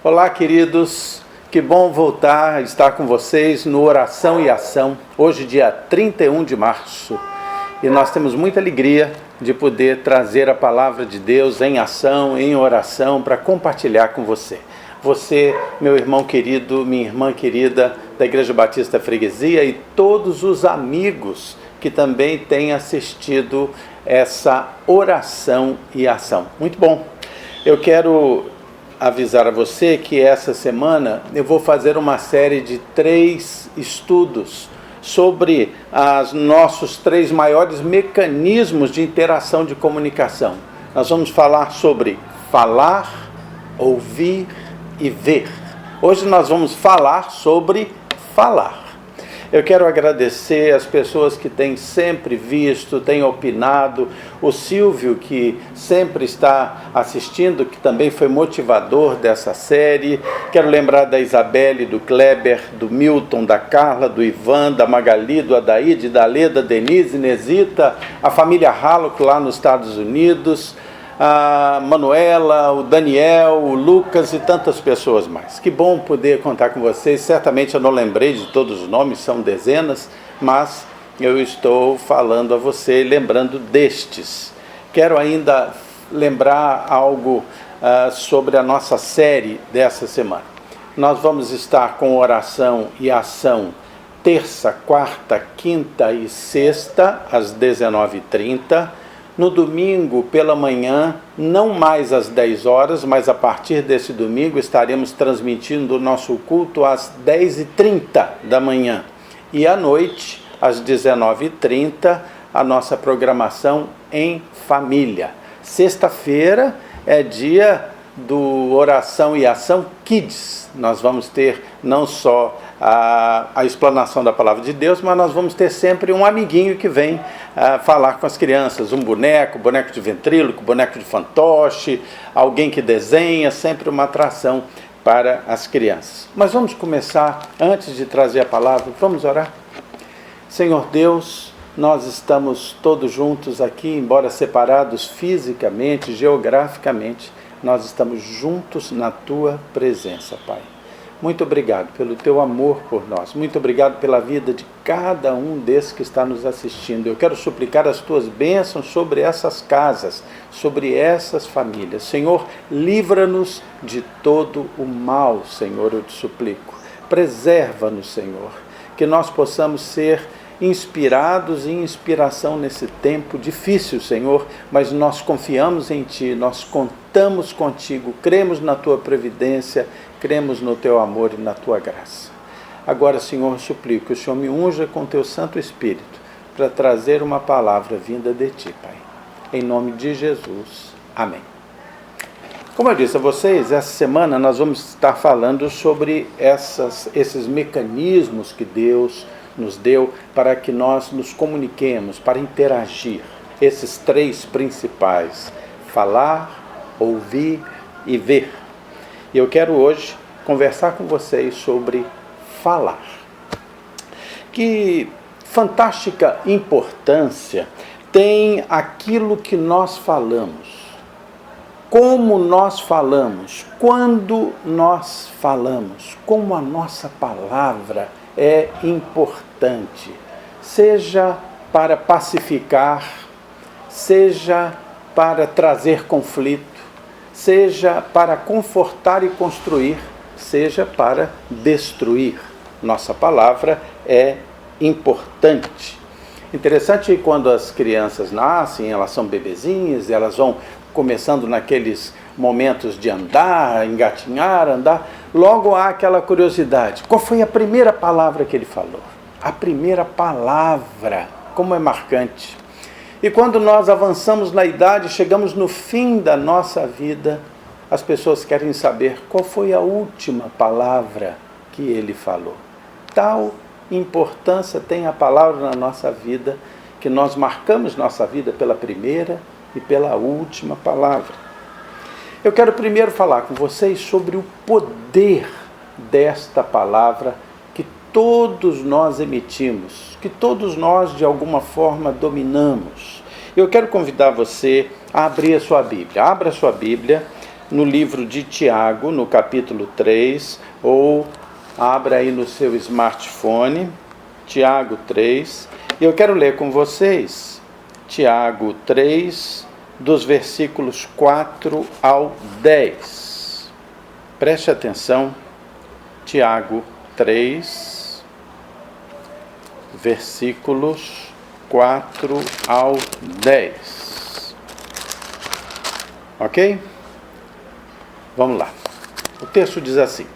Olá, queridos, que bom voltar a estar com vocês no Oração e Ação, hoje dia 31 de março. E nós temos muita alegria de poder trazer a palavra de Deus em ação, em oração, para compartilhar com você. Você, meu irmão querido, minha irmã querida da Igreja Batista Freguesia e todos os amigos que também têm assistido essa oração e ação. Muito bom. Eu quero avisar a você que essa semana eu vou fazer uma série de 3 estudos sobre os nossos 3 maiores mecanismos de interação de comunicação. Nós vamos falar sobre falar, ouvir e ver. Hoje nós vamos falar sobre falar. Eu quero agradecer as pessoas que têm sempre visto, têm opinado, o Silvio, que sempre está assistindo, que também foi motivador dessa série. Quero lembrar da Isabelle, do Kleber, do Milton, da Carla, do Ivan, da Magali, do Adaide, da Leda, Denise, Nesita, a família Hallock lá nos Estados Unidos, a Manuela, o Daniel, o Lucas e tantas pessoas mais. Que bom poder contar com vocês. Certamente eu não lembrei de todos os nomes, são dezenas, mas eu estou falando a você, lembrando destes. Quero ainda lembrar algo sobre a nossa série dessa semana. Nós vamos estar com oração e ação terça, quarta, quinta e sexta, às 19h30. No domingo, pela manhã, não mais às 10 horas, mas a partir desse domingo estaremos transmitindo o nosso culto às 10h30 da manhã. E à noite, às 19h30, a nossa programação em família. Sexta-feira é dia do Oração e Ação Kids. Nós vamos ter não só a explanação da Palavra de Deus, mas nós vamos ter sempre um amiguinho que vem falar com as crianças, um boneco de ventríloco, boneco de fantoche, alguém que desenha, sempre uma atração para as crianças. Mas vamos começar, antes de trazer a palavra, vamos orar? Senhor Deus, nós estamos todos juntos aqui, embora separados fisicamente, geograficamente, nós estamos juntos na Tua presença, Pai. Muito obrigado pelo Teu amor por nós. Muito obrigado pela vida de cada um desses que está nos assistindo. Eu quero suplicar as Tuas bênçãos sobre essas casas, sobre essas famílias. Senhor, livra-nos de todo o mal, Senhor, eu te suplico. Preserva-nos, Senhor, que nós possamos ser inspirados em inspiração nesse tempo difícil, Senhor, mas nós confiamos em Ti, nós contamos contigo, cremos na Tua providência, cremos no Teu amor e na Tua graça. Agora, Senhor, suplico que o Senhor me unja com Teu Santo Espírito para trazer uma palavra vinda de Ti, Pai. Em nome de Jesus. Amém. Como eu disse a vocês, essa semana nós vamos estar falando sobre esses mecanismos que Deus nos deu para que nós nos comuniquemos, para interagir. Esses 3 principais: falar, ouvir e ver. E eu quero hoje conversar com vocês sobre falar. Que fantástica importância tem aquilo que nós falamos. Como nós falamos, quando nós falamos, como a nossa palavra é importante, seja para pacificar, seja para trazer conflito, seja para confortar e construir, seja para destruir. Nossa palavra é importante. Interessante que quando as crianças nascem, elas são bebezinhas, elas vão começando naqueles momentos de andar, engatinhar, andar, logo há aquela curiosidade. Qual foi a primeira palavra que ele falou? A primeira palavra, como é marcante. E quando nós avançamos na idade, chegamos no fim da nossa vida, as pessoas querem saber qual foi a última palavra que ele falou. Tal importância tem a palavra na nossa vida, que nós marcamos nossa vida pela primeira e pela última palavra. Eu quero primeiro falar com vocês sobre o poder desta palavra que todos nós emitimos, que todos nós de alguma forma dominamos. Eu quero convidar você a abrir a sua Bíblia. Abra a sua Bíblia no livro de Tiago, no capítulo 3, ou abra aí no seu smartphone, Tiago 3, e eu quero ler com vocês Tiago 3, dos versículos 4 ao 10. Preste atenção, Tiago 3, versículos 4 ao 10. Ok? Vamos lá. O texto diz assim: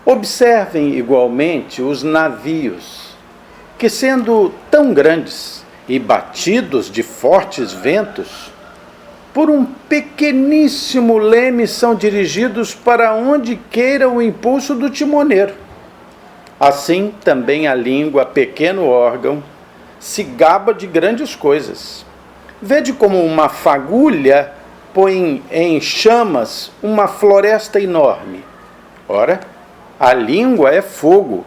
observem igualmente os navios, que sendo tão grandes e batidos de fortes ventos, por um pequeníssimo leme são dirigidos para onde queira o impulso do timoneiro. Assim também a língua, pequeno órgão, se gaba de grandes coisas. Vede como uma fagulha põe em chamas uma floresta enorme. Ora, a língua é fogo,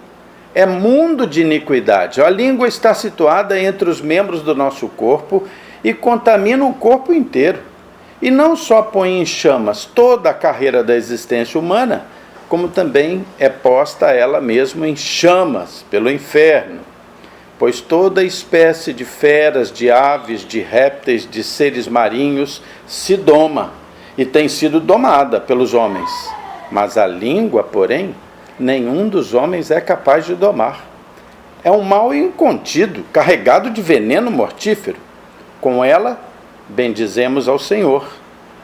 é mundo de iniquidade. A língua está situada entre os membros do nosso corpo e contamina o corpo inteiro. E não só põe em chamas toda a carreira da existência humana, como também é posta ela mesma em chamas pelo inferno. Pois toda espécie de feras, de aves, de répteis, de seres marinhos se doma e tem sido domada pelos homens. Mas a língua, porém, nenhum dos homens é capaz de domar. É um mal incontido, carregado de veneno mortífero. Com ela, bendizemos ao Senhor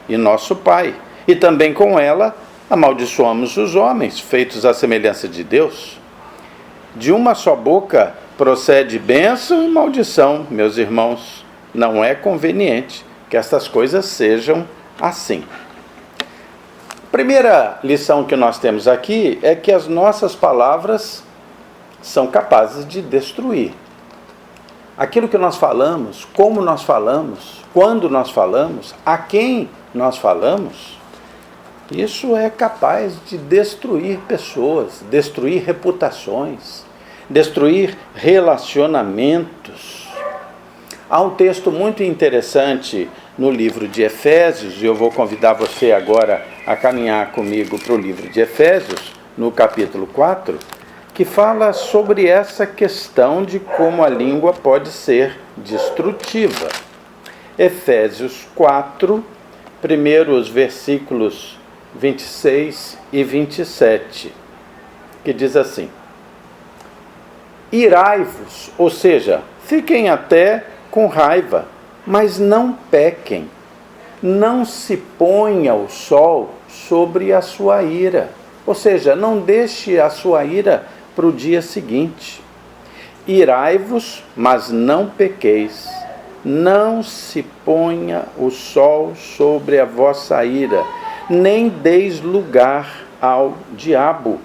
e nosso Pai, e também com ela amaldiçoamos os homens, feitos à semelhança de Deus. De uma só boca procede bênção e maldição, meus irmãos. Não é conveniente que estas coisas sejam assim. A primeira lição que nós temos aqui é que as nossas palavras são capazes de destruir. Aquilo que nós falamos, como nós falamos, quando nós falamos, a quem nós falamos, isso é capaz de destruir pessoas, destruir reputações, destruir relacionamentos. Há um texto muito interessante no livro de Efésios, e eu vou convidar você agora a caminhar comigo para o livro de Efésios, no capítulo 4, que fala sobre essa questão de como a língua pode ser destrutiva. Efésios 4, primeiros versículos 26 e 27, que diz assim: irai-vos, ou seja, fiquem até com raiva, mas não pequem. Não se ponha o sol sobre a sua ira, ou seja, não deixe a sua ira para o dia seguinte. Irai-vos, mas não pequeis. Não se ponha o sol sobre a vossa ira, nem deis lugar ao diabo.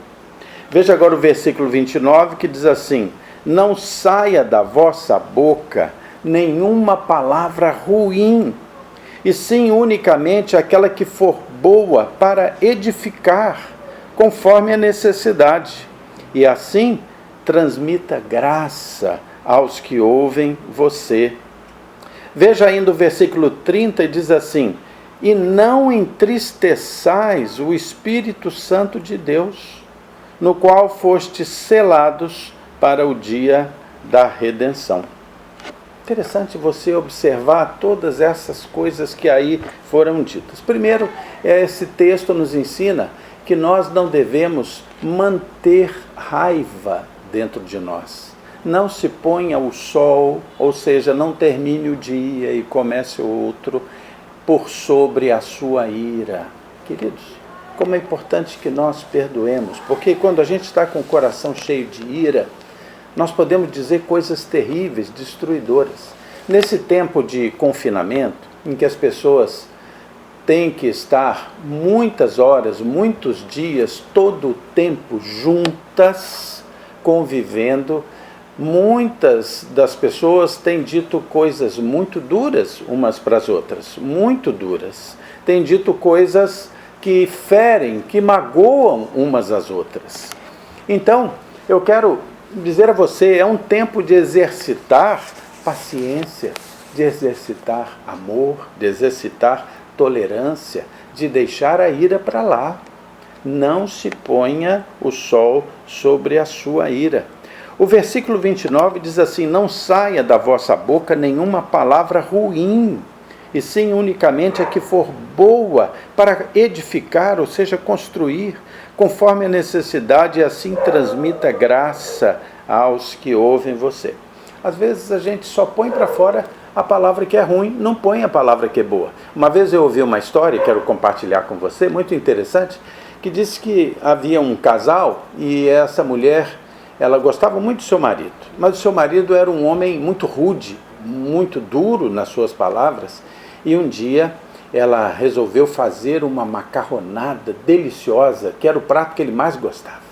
Veja agora o versículo 29, que diz assim: não saia da vossa boca nenhuma palavra ruim, e sim unicamente aquela que for boa para edificar, conforme a necessidade. E assim transmita graça aos que ouvem você. Veja ainda o versículo 30, e diz assim: e não entristeçais o Espírito Santo de Deus, no qual fostes selados para o dia da redenção. Interessante você observar todas essas coisas que aí foram ditas. Primeiro, esse texto nos ensina que nós não devemos manter raiva dentro de nós. Não se ponha o sol, ou seja, não termine o dia e comece outro por sobre a sua ira. Queridos, como é importante que nós perdoemos, porque quando a gente está com o coração cheio de ira, nós podemos dizer coisas terríveis, destruidoras. Nesse tempo de confinamento, em que as pessoas têm que estar muitas horas, muitos dias, todo o tempo juntas, convivendo, muitas das pessoas têm dito coisas muito duras umas para as outras, muito duras. Têm dito coisas que ferem, que magoam umas às outras. Então, eu quero dizer a você, é um tempo de exercitar paciência, de exercitar amor, de exercitar tolerância, de deixar a ira para lá. Não se ponha o sol sobre a sua ira. O versículo 29 diz assim: não saia da vossa boca nenhuma palavra ruim, e sim unicamente a que for boa para edificar, ou seja, construir, conforme a necessidade, e assim transmita graça aos que ouvem você. Às vezes a gente só põe para fora a palavra que é ruim, não põe a palavra que é boa. Uma vez eu ouvi uma história, quero compartilhar com você, muito interessante, que disse que havia um casal e essa mulher, ela gostava muito do seu marido, mas o seu marido era um homem muito rude, muito duro nas suas palavras, e um dia ela resolveu fazer uma macarronada deliciosa, que era o prato que ele mais gostava.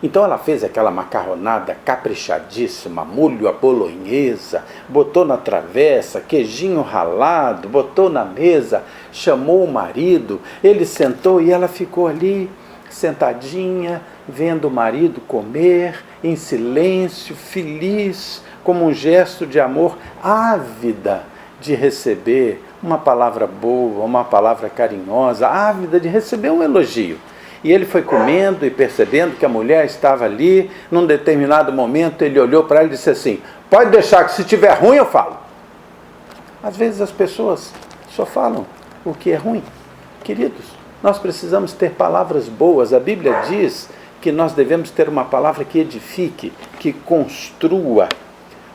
Então ela fez aquela macarronada caprichadíssima, molho à bolonhesa, botou na travessa, queijinho ralado, botou na mesa, chamou o marido, ele sentou e ela ficou ali, sentadinha, vendo o marido comer, em silêncio, feliz, como um gesto de amor, ávida de receber uma palavra boa, uma palavra carinhosa, ávida de receber um elogio. E ele foi comendo e percebendo que a mulher estava ali. Num determinado momento ele olhou para ela e disse assim: pode deixar que se tiver ruim eu falo. Às vezes as pessoas só falam o que é ruim. Queridos, nós precisamos ter palavras boas. A Bíblia diz que nós devemos ter uma palavra que edifique, que construa.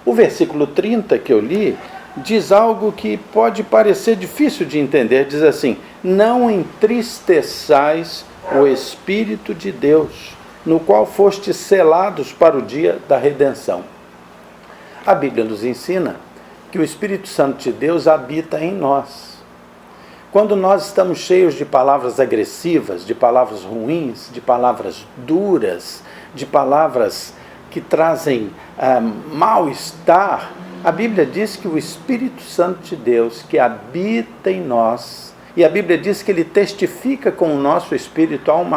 O versículo 30 que eu li diz algo que pode parecer difícil de entender. Diz assim: não entristeçais o Espírito de Deus, no qual fostes selados para o dia da redenção. A Bíblia nos ensina que o Espírito Santo de Deus habita em nós. Quando nós estamos cheios de palavras agressivas, de palavras ruins, de palavras duras, de palavras que trazem mal-estar, a Bíblia diz que o Espírito Santo de Deus, que habita em nós, e a Bíblia diz que ele testifica com o nosso espírito, há um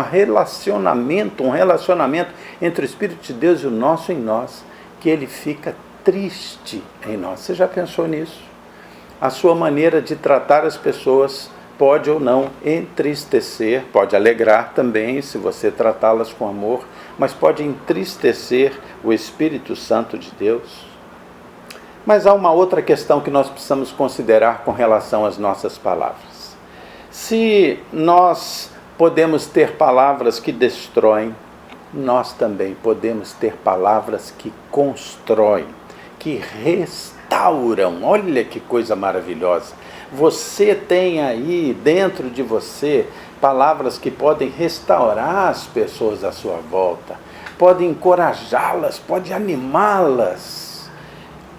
relacionamento entre o Espírito de Deus e o nosso em nós, que ele fica triste em nós. Você já pensou nisso? A sua maneira de tratar as pessoas pode ou não entristecer, pode alegrar também, se você tratá-las com amor, mas pode entristecer o Espírito Santo de Deus. Mas há uma outra questão que nós precisamos considerar com relação às nossas palavras. Se nós podemos ter palavras que destroem, nós também podemos ter palavras que constroem, que restauram. Olha que coisa maravilhosa! Você tem aí dentro de você palavras que podem restaurar as pessoas à sua volta, podem encorajá-las, podem animá-las.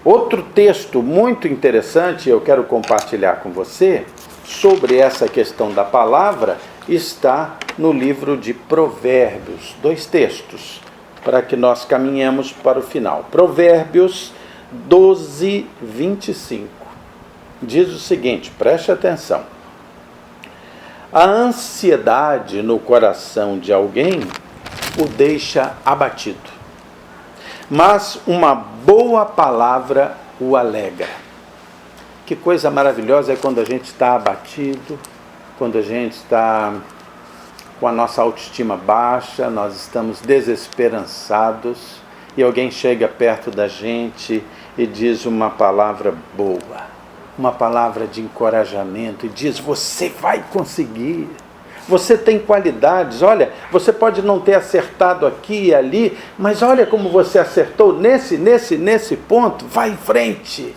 Outro texto muito interessante, eu quero compartilhar com você, sobre essa questão da palavra, está no livro de Provérbios. 2 textos, para que nós caminhemos para o final. Provérbios 12, 25. Diz o seguinte, preste atenção. A ansiedade no coração de alguém o deixa abatido, mas uma boa palavra o alegra. Que coisa maravilhosa é quando a gente está abatido, quando a gente está com a nossa autoestima baixa, nós estamos desesperançados e alguém chega perto da gente e diz uma palavra boa, uma palavra de encorajamento e diz: você vai conseguir, você tem qualidades, olha, você pode não ter acertado aqui e ali, mas olha como você acertou nesse ponto, vai em frente.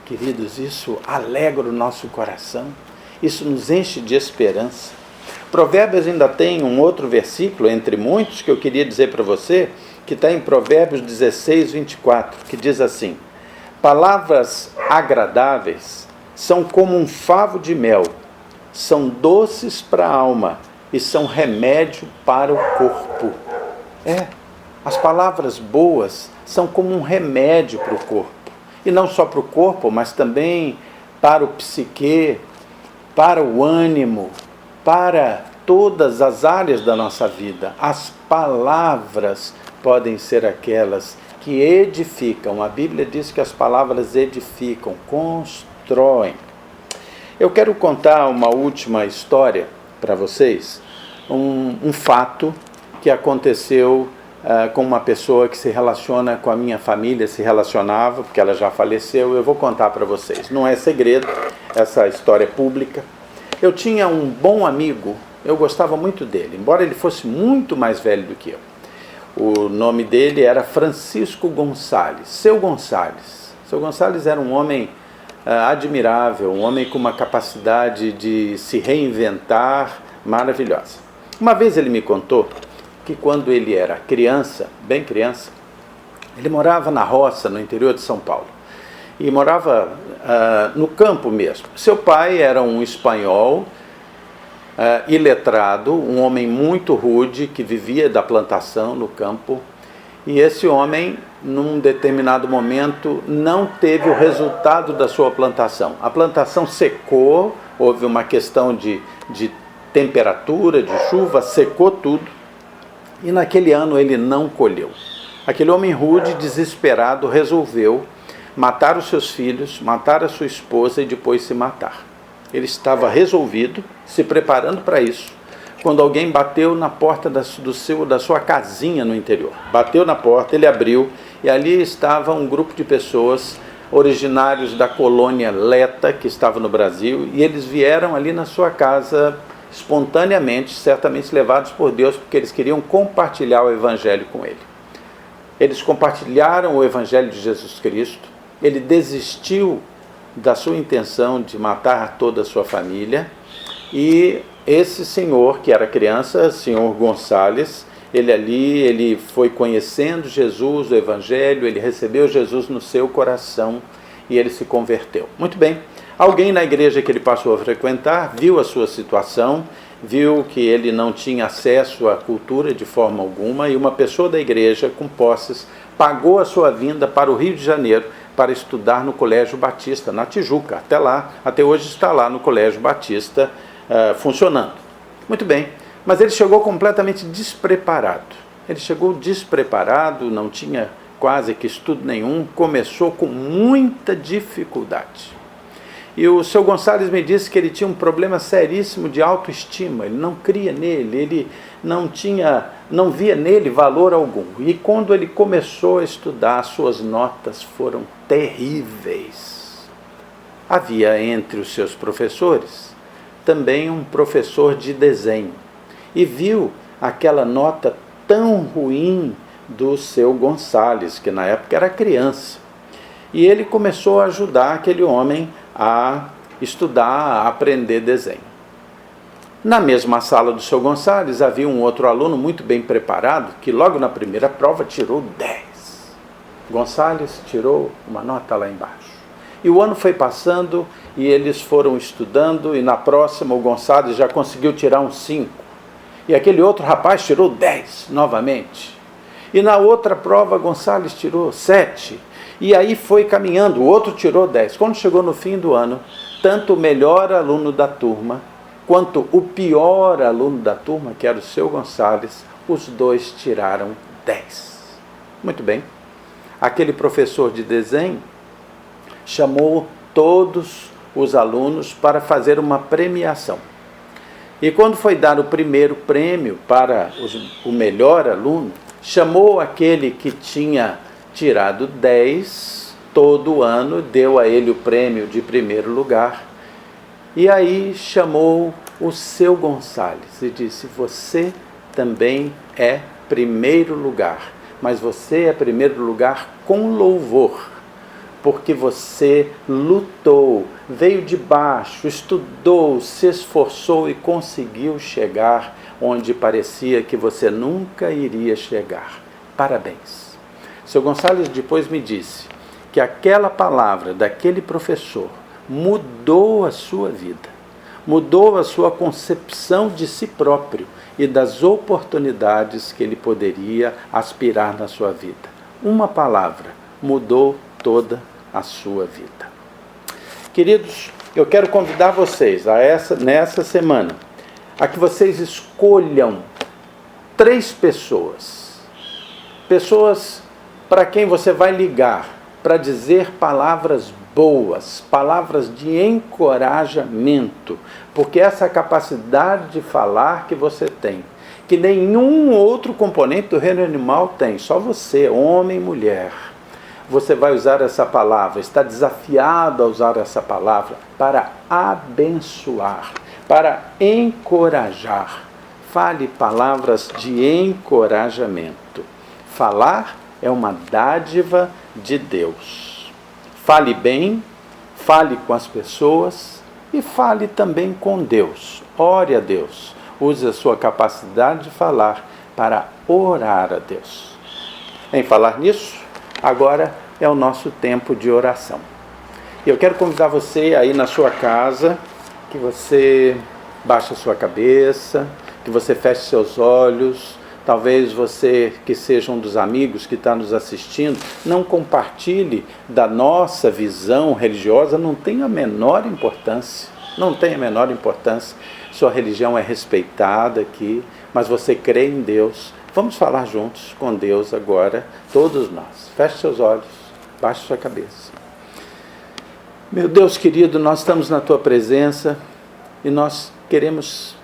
Queridos, isso alegra o nosso coração, isso nos enche de esperança. Provérbios ainda tem um outro versículo, entre muitos, que eu queria dizer para você, que está em Provérbios 16, 24, que diz assim: palavras agradáveis são como um favo de mel, são doces para a alma e são remédio para o corpo. As palavras boas são como um remédio para o corpo. E não só para o corpo, mas também para o psique, para o ânimo, para todas as áreas da nossa vida. As palavras podem ser aquelas que edificam. A Bíblia diz que as palavras edificam, constroem. Eu quero contar uma última história para vocês um fato que aconteceu com uma pessoa que se relaciona com a minha família, se relacionava, porque ela já faleceu. Eu vou contar para vocês. Não é segredo, essa história é pública. Eu tinha um bom amigo, eu gostava muito dele, embora ele fosse muito mais velho do que eu. O nome dele era Francisco Gonçalves, Seu Gonçalves. Seu Gonçalves era um homem admirável, um homem com uma capacidade de se reinventar maravilhosa. Uma vez ele me contou que quando ele era criança, bem criança, ele morava na roça, no interior de São Paulo. E morava no campo mesmo. Seu pai era um espanhol, iletrado, um homem muito rude, que vivia da plantação no campo. E esse homem, num determinado momento, não teve o resultado da sua plantação. A plantação secou, houve uma questão de temperatura, de chuva, secou tudo. E naquele ano ele não colheu. Aquele homem rude, desesperado, resolveu matar os seus filhos, matar a sua esposa e depois se matar. Ele estava resolvido, se preparando para isso, quando alguém bateu na porta da sua casinha no interior. Bateu na porta, ele abriu, e ali estava um grupo de pessoas originários da colônia Leta, que estava no Brasil, e eles vieram ali na sua casa espontaneamente, certamente levados por Deus, porque eles queriam compartilhar o Evangelho com ele. Eles compartilharam o Evangelho de Jesus Cristo. Ele desistiu da sua intenção de matar toda a sua família, e esse senhor, que era criança, senhor Gonçalves, ele foi conhecendo Jesus, o Evangelho, ele recebeu Jesus no seu coração e ele se converteu. Muito bem. Alguém na igreja que ele passou a frequentar viu a sua situação, viu que ele não tinha acesso à cultura de forma alguma, e uma pessoa da igreja com posses pagou a sua vinda para o Rio de Janeiro para estudar no Colégio Batista, na Tijuca. Até hoje está lá no Colégio Batista funcionando. Muito bem, mas ele chegou completamente despreparado. Ele chegou despreparado, não tinha quase que estudo nenhum, começou com muita dificuldade. E o seu Gonçalves me disse que ele tinha um problema seríssimo de autoestima, ele não cria nele, ele não via nele valor algum. E quando ele começou a estudar, suas notas foram terríveis. Havia entre os seus professores também um professor de desenho, e viu aquela nota tão ruim do seu Gonçalves, que na época era criança. E ele começou a ajudar aquele homem a estudar, a aprender desenho. Na mesma sala do seu Gonçalves havia um outro aluno muito bem preparado, que logo na primeira prova tirou 10. Gonçalves tirou uma nota lá embaixo. E o ano foi passando e eles foram estudando, e na próxima o Gonçalves já conseguiu tirar um 5. E aquele outro rapaz tirou 10 novamente. E na outra prova Gonçalves tirou 7. E aí foi caminhando, o outro tirou 10. Quando chegou no fim do ano, tanto o melhor aluno da turma, quanto o pior aluno da turma, que era o seu Gonçalves, os dois tiraram 10. Muito bem. Aquele professor de desenho chamou todos os alunos para fazer uma premiação. E quando foi dar o primeiro prêmio para o melhor aluno, chamou aquele que tinha tirado 10 todo ano, deu a ele o prêmio de primeiro lugar, e aí chamou o seu Gonçalves e disse: você também é primeiro lugar, mas você é primeiro lugar com louvor, porque você lutou, veio de baixo, estudou, se esforçou e conseguiu chegar onde parecia que você nunca iria chegar. Parabéns. Seu Gonçalves depois me disse que aquela palavra daquele professor mudou a sua vida, mudou a sua concepção de si próprio e das oportunidades que ele poderia aspirar na sua vida. Uma palavra mudou toda a sua vida. Queridos, eu quero convidar vocês nessa semana a que vocês escolham 3 pessoas para quem você vai ligar para dizer palavras boas, palavras de encorajamento, porque essa capacidade de falar que você tem, que nenhum outro componente do reino animal tem, só você, homem e mulher. Você vai usar essa palavra, está desafiado a usar essa palavra para abençoar, para encorajar. Fale palavras de encorajamento. Falar é uma dádiva de Deus. Fale bem, fale com as pessoas e fale também com Deus. Ore a Deus. Use a sua capacidade de falar para orar a Deus. Em falar nisso, agora é o nosso tempo de oração. Eu quero convidar você aí na sua casa, que você baixe a sua cabeça, que você feche seus olhos. Talvez você, que seja um dos amigos que está nos assistindo, não compartilhe da nossa visão religiosa, não tem a menor importância. Não tem a menor importância. Sua religião é respeitada aqui, mas você crê em Deus. Vamos falar juntos com Deus agora, todos nós. Feche seus olhos, baixe sua cabeça. Meu Deus querido, nós estamos na Tua presença e nós queremos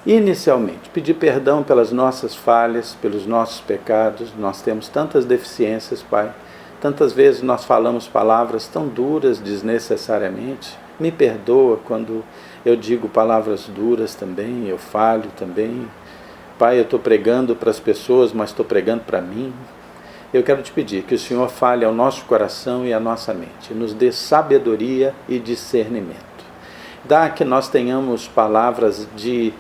inicialmente pedir perdão pelas nossas falhas, pelos nossos pecados. Nós temos tantas deficiências, Pai. Tantas vezes nós falamos palavras tão duras desnecessariamente. Me perdoa quando eu digo palavras duras também, eu falho também. Pai, eu estou pregando para as pessoas, mas estou pregando para mim. Eu quero te pedir que o Senhor fale ao nosso coração e à nossa mente, nos dê sabedoria e discernimento. Dá que nós tenhamos palavras de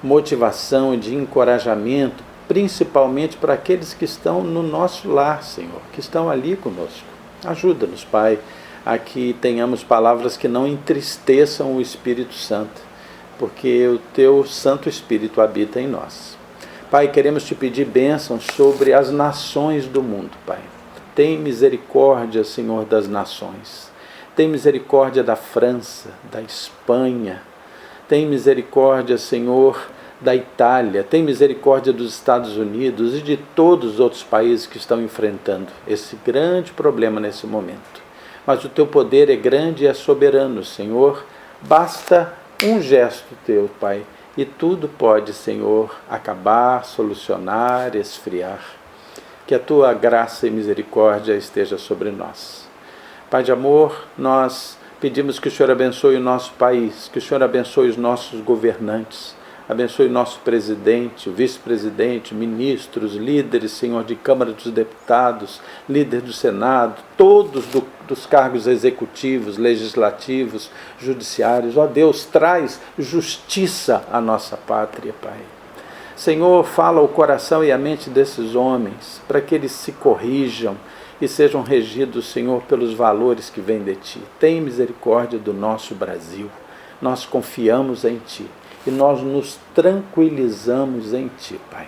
motivação e de encorajamento, principalmente para aqueles que estão no nosso lar, Senhor, que estão ali conosco. Ajuda-nos, Pai, a que tenhamos palavras que não entristeçam o Espírito Santo, porque o Teu Santo Espírito habita em nós. Pai, queremos te pedir bênção sobre as nações do mundo, Pai. Tem misericórdia, Senhor, das nações. Tem misericórdia da França, da Espanha. Tem misericórdia, Senhor, da Itália. Tem misericórdia dos Estados Unidos e de todos os outros países que estão enfrentando esse grande problema nesse momento. Mas o Teu poder é grande e é soberano, Senhor. Basta um gesto Teu, Pai, e tudo pode, Senhor, acabar, solucionar, esfriar. Que a Tua graça e misericórdia esteja sobre nós. Pai de amor, nós pedimos que o Senhor abençoe o nosso país, que o Senhor abençoe os nossos governantes, abençoe o nosso presidente, o vice-presidente, ministros, líderes, Senhor, de Câmara dos Deputados, líder do Senado, todos dos cargos executivos, legislativos, judiciários. Ó Deus, traz justiça à nossa pátria, Pai. Senhor, fala o coração e a mente desses homens, para que eles se corrijam e sejam regidos, Senhor, pelos valores que vêm de Ti. Tem misericórdia do nosso Brasil. Nós confiamos em Ti e nós nos tranquilizamos em Ti, Pai.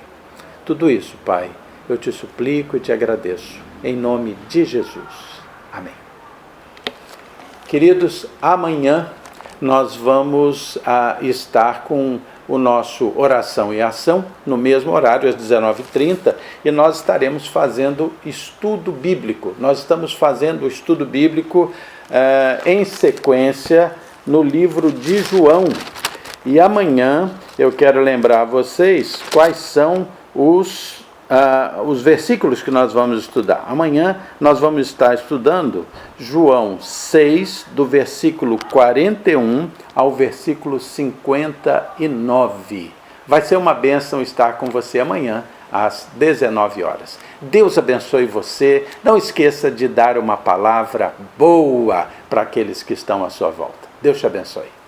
Tudo isso, Pai, eu Te suplico e Te agradeço, em nome de Jesus. Amém. Queridos, amanhã nós vamos estar com o nosso Oração e Ação, no mesmo horário, às 19h30, e nós estaremos fazendo estudo bíblico. Nós estamos fazendo o estudo bíblico em sequência no livro de João. E amanhã eu quero lembrar a vocês quais são os versículos que nós vamos estudar. Amanhã nós vamos estar estudando João 6, do versículo 41 ao versículo 59. Vai ser uma bênção estar com você amanhã, às 19 horas. Deus abençoe você. Não esqueça de dar uma palavra boa para aqueles que estão à sua volta. Deus te abençoe.